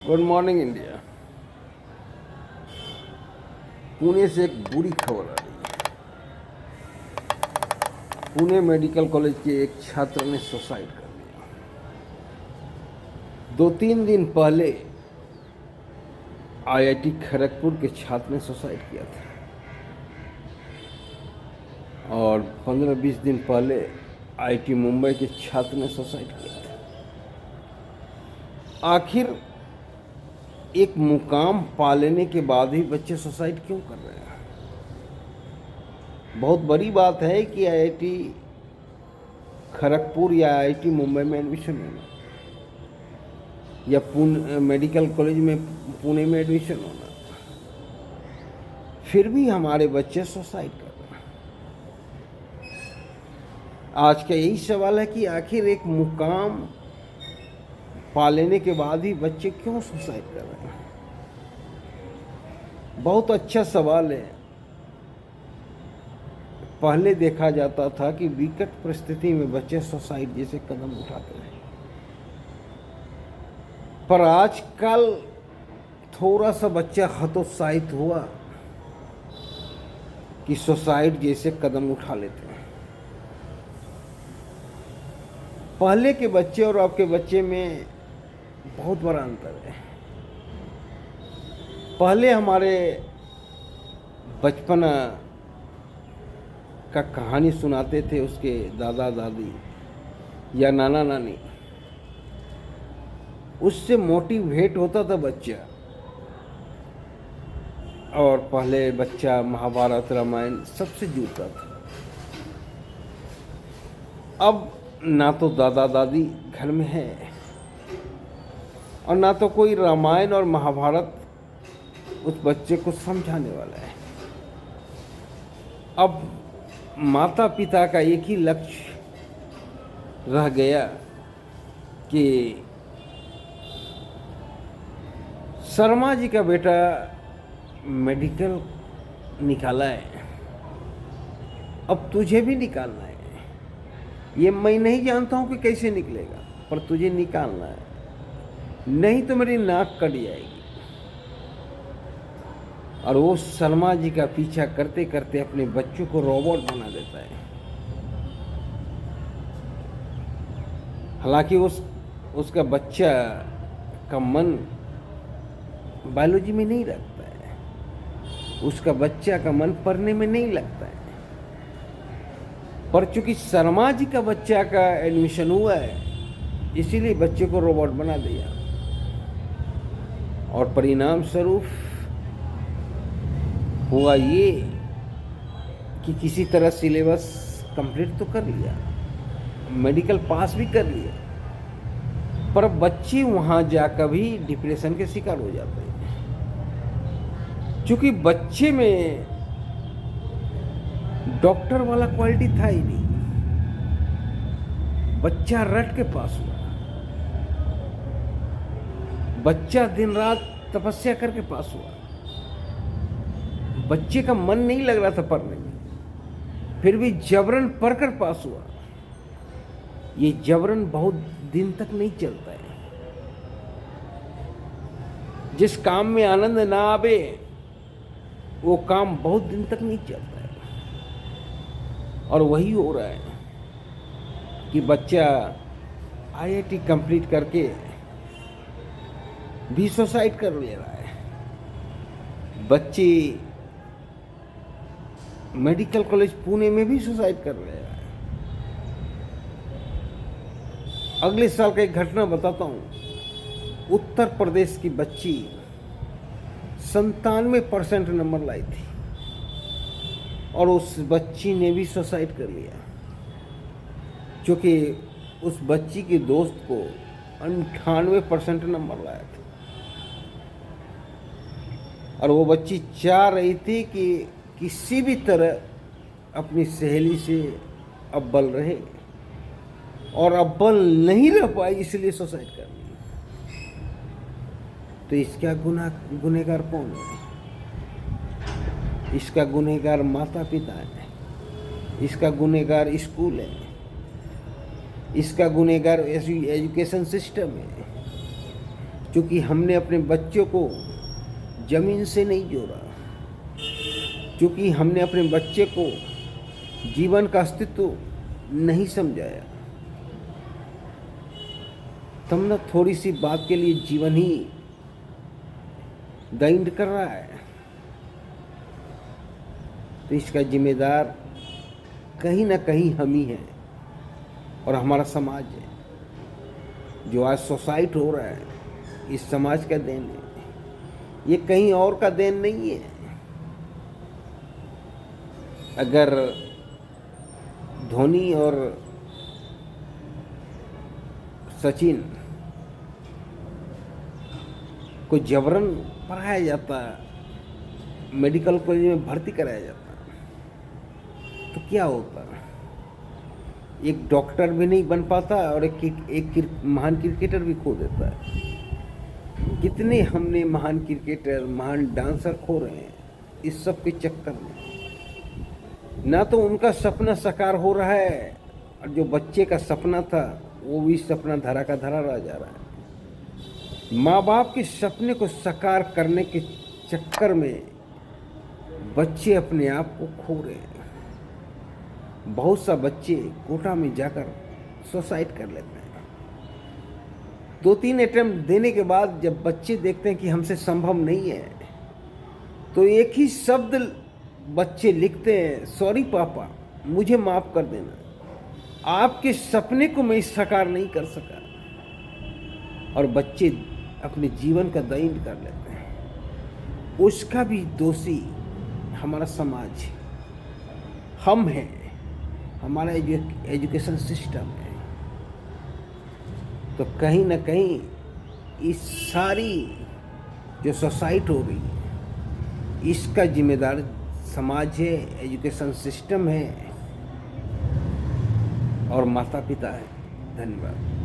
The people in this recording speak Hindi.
Good morning India. पुणे से एक बुरी खबर आ रही है। पुणे मेडिकल कॉलेज के एक छात्र ने सुसाइड कर लिया। 2-3 दिन पहले आईआईटी खड़गपुर के छात्र ने सुसाइड किया था और 15-20 दिन पहले आईआईटी मुंबई के छात्र ने सुसाइड किया था। आखिर एक मुकाम पा लेने के बाद ही बच्चे सुसाइड क्यों कर रहे हैं? बहुत बड़ी बात है कि आईआईटी खड़गपुर या आईआईटी मुंबई में एडमिशन होना या पुणे मेडिकल कॉलेज में पुणे में एडमिशन होना, फिर भी हमारे बच्चे सुसाइड कर रहे हैं। आज का यही सवाल है कि आखिर एक मुकाम पा लेने के बाद ही बच्चे क्यों सुसाइड कर रहे हैं? बहुत अच्छा सवाल है। पहले देखा जाता था कि विकट परिस्थिति में बच्चे सुसाइड जैसे कदम उठाते हैं, पर आजकल थोड़ा सा बच्चा हतोत्साहित हुआ कि सुसाइड जैसे कदम उठा लेते हैं। पहले के बच्चे और अब के बच्चे में बहुत बड़ा अंतर है। पहले हमारे बचपना का कहानी सुनाते थे उसके दादा दादी या नाना नानी, उससे मोटिवेट होता था बच्चा। और पहले बच्चा महाभारत रामायण सबसे जुड़ता था। अब ना तो दादा दादी घर में है और ना तो कोई रामायण और महाभारत उस बच्चे को समझाने वाला है। अब माता पिता का एक ही लक्ष्य रह गया कि शर्मा जी का बेटा मेडिकल निकाला है, अब तुझे भी निकालना है। ये मैं नहीं जानता हूँ कि कैसे निकलेगा, पर तुझे निकालना है, नहीं तो मेरी नाक कट जाएगी। और वो शर्मा जी का पीछा करते करते अपने बच्चों को रोबोट बना देता है। हालांकि उसका बच्चा का मन बायोलॉजी में नहीं लगता है, उसका बच्चा का मन पढ़ने में नहीं लगता है, पर चूंकि शर्मा जी का बच्चा का एडमिशन हुआ है इसीलिए बच्चे को रोबोट बना दिया। और परिणाम स्वरूप हुआ ये कि किसी तरह सिलेबस कंप्लीट तो कर लिया, मेडिकल पास भी कर लिया, पर बच्चे वहाँ जाकर भी डिप्रेशन के शिकार हो जाते हैं। क्योंकि बच्चे में डॉक्टर वाला क्वालिटी था ही नहीं। बच्चा रट के पास हुआ, बच्चा दिन रात तपस्या करके पास हुआ, बच्चे का मन नहीं लग रहा था पढ़ने में, फिर भी जबरन पढ़कर पास हुआ। ये जबरन बहुत दिन तक नहीं चलता है। जिस काम में आनंद ना आवे वो काम बहुत दिन तक नहीं चलता है। और वही हो रहा है कि बच्चा आईआईटी कंप्लीट करके भी सुसाइड कर ले रहा है। बच्चे मेडिकल कॉलेज पुणे में भी सुसाइड कर रहे हैं। अगले साल का एक घटना बताता हूँ। उत्तर प्रदेश की बच्ची 97% नंबर लाई थी और उस बच्ची ने भी सुसाइड कर लिया, क्योंकि उस बच्ची के दोस्त को 98% नंबर लाया था। और वो बच्ची चाह रही थी कि किसी भी तरह अपनी सहेली से अव्वल रहे, और अव्वल नहीं रह पाई इसलिए सुसाइड कर ली। तो इसका गुनहगार कौन है? इसका गुनहगार माता पिता है, इसका गुनहगार स्कूल है, इसका गुनहगार एजुकेशन सिस्टम है। क्योंकि हमने अपने बच्चों को ज़मीन से नहीं जोड़ा, क्योंकि हमने अपने बच्चे को जीवन का अस्तित्व नहीं समझाया, तब न थोड़ी सी बात के लिए जीवन ही दंड कर रहा है। तो इसका जिम्मेदार कहीं ना कहीं हम ही हैं और हमारा समाज है। जो आज सुसाइड हो रहा है, इस समाज का देन है, ये कहीं और का देन नहीं है। अगर धोनी और सचिन को जबरन पढ़ाया जाता, मेडिकल कॉलेज में भर्ती कराया जाता, तो क्या होता? एक डॉक्टर भी नहीं बन पाता और एक महान क्रिकेटर भी खो देता है। कितने हमने महान क्रिकेटर, महान डांसर खो रहे हैं इस सब के चक्कर में। ना तो उनका सपना साकार हो रहा है, और जो बच्चे का सपना था वो भी सपना धरा का धरा रह जा रहा है। माँ बाप के सपने को साकार करने के चक्कर में बच्चे अपने आप को खो रहे हैं। बहुत सा बच्चे कोटा में जाकर सुसाइड कर लेते हैं। 2-3 अटेम्प्ट देने के बाद जब बच्चे देखते हैं कि हमसे संभव नहीं है, तो एक ही शब्द बच्चे लिखते हैं, सॉरी पापा, मुझे माफ़ कर देना, आपके सपने को मैं साकार नहीं कर सका। और बच्चे अपने जीवन का दंड कर लेते हैं। उसका भी दोषी हमारा समाज, हम हैं, हमारा एजुकेशन सिस्टम है। तो कहीं ना कहीं इस सारी जो सोसाइटी हो रही है, इसका जिम्मेदार समाज है, एजुकेशन सिस्टम है और माता पिता है। धन्यवाद।